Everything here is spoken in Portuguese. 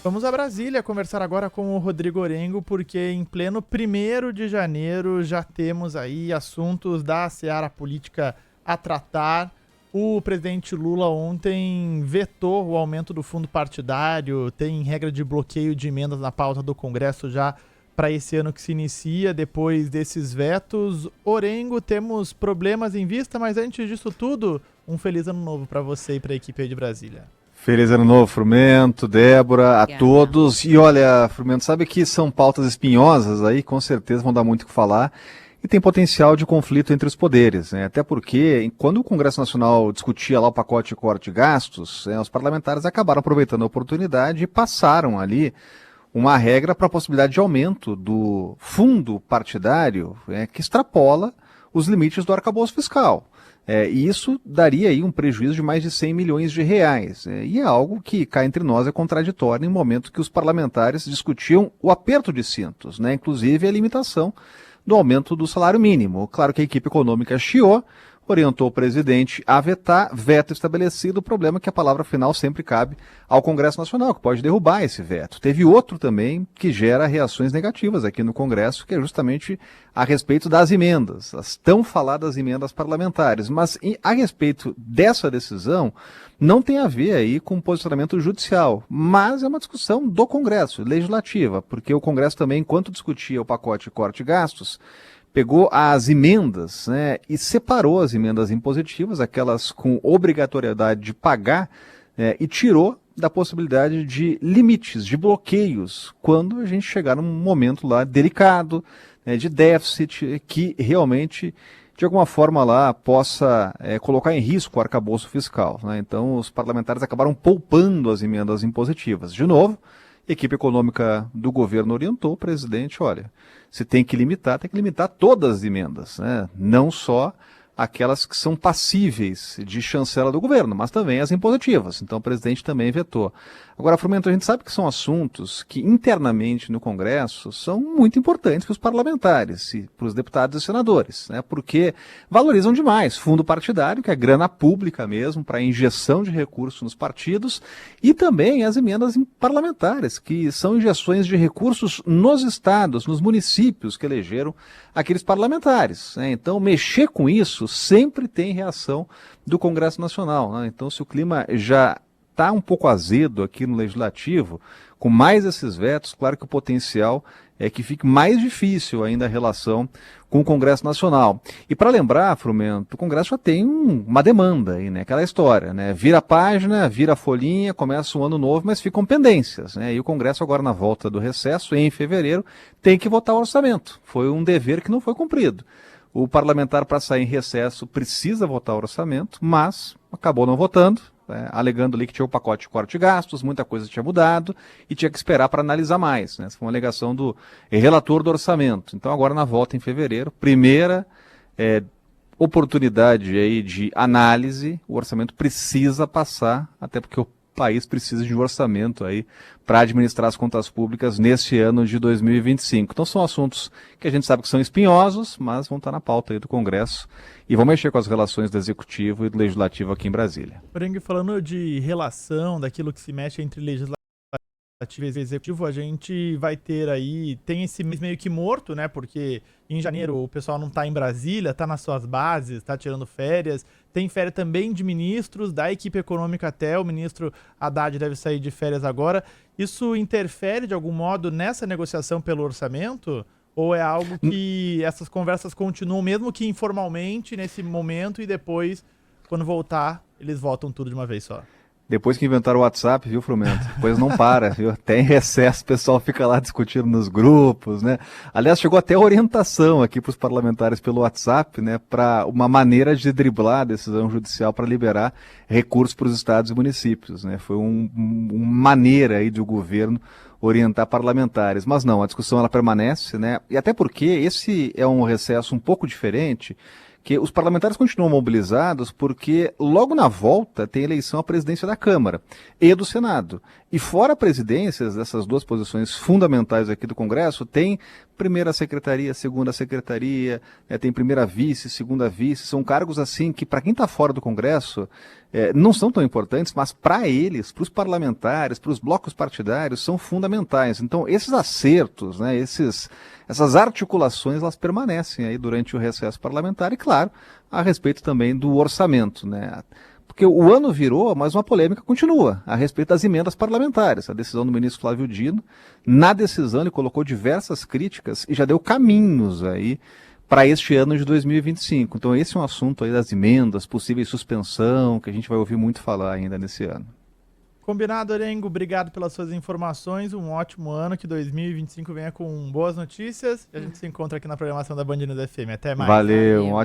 Vamos a Brasília conversar agora com o Rodrigo Orengo, porque em pleno 1º de janeiro já temos aí assuntos da seara política a tratar. O presidente Lula ontem vetou o aumento do fundo partidário, tem regra de bloqueio de emendas na pauta do Congresso já para esse ano que se inicia. Depois desses vetos, Orengo, temos problemas em vista, mas antes disso tudo, um feliz ano novo para você e para a equipe aí de Brasília. Feliz ano novo, Frumento, Débora, a todos. E olha, Frumento, sabe que são pautas espinhosas aí, com certeza vão dar muito o que falar, e tem potencial de conflito entre os poderes, né? Até porque, quando o Congresso Nacional discutia lá o pacote de corte de gastos, os parlamentares acabaram aproveitando a oportunidade e passaram ali uma regra para a possibilidade de aumento do fundo partidário, que extrapola os limites do arcabouço fiscal. E isso daria aí um prejuízo de mais de 100 milhões de reais. E é algo que, cá entre nós, é contraditório em momento que os parlamentares discutiam o aperto de cintos, né? Inclusive a limitação do aumento do salário mínimo. Claro que a equipe econômica chiou, orientou o presidente a vetar, veto estabelecido. O problema é que a palavra final sempre cabe ao Congresso Nacional, que pode derrubar esse veto. Teve outro também que gera reações negativas aqui no Congresso, que é justamente a respeito das emendas, as tão faladas emendas parlamentares. Mas a respeito dessa decisão, não tem a ver aí com posicionamento judicial, mas é uma discussão do Congresso, legislativa, porque o Congresso também, enquanto discutia o pacote de corte de gastos, pegou as emendas, né, e separou as emendas impositivas, aquelas com obrigatoriedade de pagar, e tirou da possibilidade de limites, de bloqueios, quando a gente chegar num momento lá delicado, de déficit, que realmente, de alguma forma lá, possa colocar em risco o arcabouço fiscal, né? Então, os parlamentares acabaram poupando as emendas impositivas. De novo, a equipe econômica do governo orientou o presidente, olha, se tem que limitar todas as emendas, né? Não só aquelas que são passíveis de chancela do governo, mas também as impositivas. Então o presidente também vetou. Agora, Frumento, a gente sabe que são assuntos que internamente no Congresso são muito importantes para os parlamentares e para os deputados e senadores, né? Porque valorizam demais fundo partidário, que é grana pública mesmo, para injeção de recursos nos partidos, e também as emendas parlamentares, que são injeções de recursos nos estados, nos municípios que elegeram aqueles parlamentares, né? Então, mexer com isso sempre tem reação do Congresso Nacional, né? Então, se o clima já está um pouco azedo aqui no Legislativo, com mais esses vetos, claro que o potencial é que fique mais difícil ainda a relação com o Congresso Nacional. E para lembrar, Frumento, o Congresso já tem uma demanda aí, né? Aquela história, né? Vira a página, vira a folhinha, começa um ano novo, mas ficam pendências, né? E o Congresso agora na volta do recesso, em fevereiro, tem que votar o orçamento. Foi um dever que não foi cumprido. O parlamentar, para sair em recesso, precisa votar o orçamento, mas acabou não votando, alegando ali que tinha o pacote de corte de gastos, muita coisa tinha mudado e tinha que esperar para analisar mais, né? Essa foi uma alegação do relator do orçamento. Então agora na volta em fevereiro, primeira oportunidade aí de análise, o orçamento precisa passar, até porque o país precisa de um orçamento aí para administrar as contas públicas nesse ano de 2025. Então são assuntos que a gente sabe que são espinhosos, mas vão estar na pauta aí do Congresso e vão mexer com as relações do Executivo e do Legislativo aqui em Brasília. Porém, falando de relação, daquilo que se mexe entre Legislativo e Executivo, a gente vai ter aí, tem esse mês meio que morto, né? Porque em janeiro o pessoal não tá em Brasília, tá nas suas bases, tá tirando férias. Tem férias também de ministros, da equipe econômica até, o ministro Haddad deve sair de férias agora. Isso interfere de algum modo nessa negociação pelo orçamento? Ou é algo que essas conversas continuam, mesmo que informalmente, nesse momento, e depois, quando voltar, eles votam tudo de uma vez só? Depois que inventaram o WhatsApp, viu, Frumento? Depois não para, viu? Até em recesso o pessoal fica lá discutindo nos grupos, né? Aliás, chegou até orientação aqui para os parlamentares pelo WhatsApp, né? Para uma maneira de driblar a decisão judicial para liberar recursos para os estados e municípios, né? Foi uma maneira aí do governo orientar parlamentares. Mas não, a discussão ela permanece, né? E até porque esse é um recesso um pouco diferente, que os parlamentares continuam mobilizados porque logo na volta tem eleição à presidência da Câmara e do Senado. E fora presidências dessas duas posições fundamentais aqui do Congresso, tem primeira secretaria, segunda secretaria, tem primeira vice, segunda vice, são cargos assim que para quem está fora do Congresso não são tão importantes, mas para eles, para os parlamentares, para os blocos partidários, são fundamentais. Então, esses acertos, né, essas articulações, elas permanecem aí durante o recesso parlamentar e, claro, a respeito também do orçamento, né? Porque o ano virou, mas uma polêmica continua a respeito das emendas parlamentares. A decisão do ministro Flávio Dino, na decisão ele colocou diversas críticas e já deu caminhos aí para este ano de 2025. Então esse é um assunto aí das emendas, possíveis suspensão, que a gente vai ouvir muito falar ainda nesse ano. Combinado, Orengo. Obrigado pelas suas informações. Um ótimo ano, que 2025 venha com boas notícias. E a gente se encontra aqui na programação da Band News FM. Até mais. Valeu, um ótimo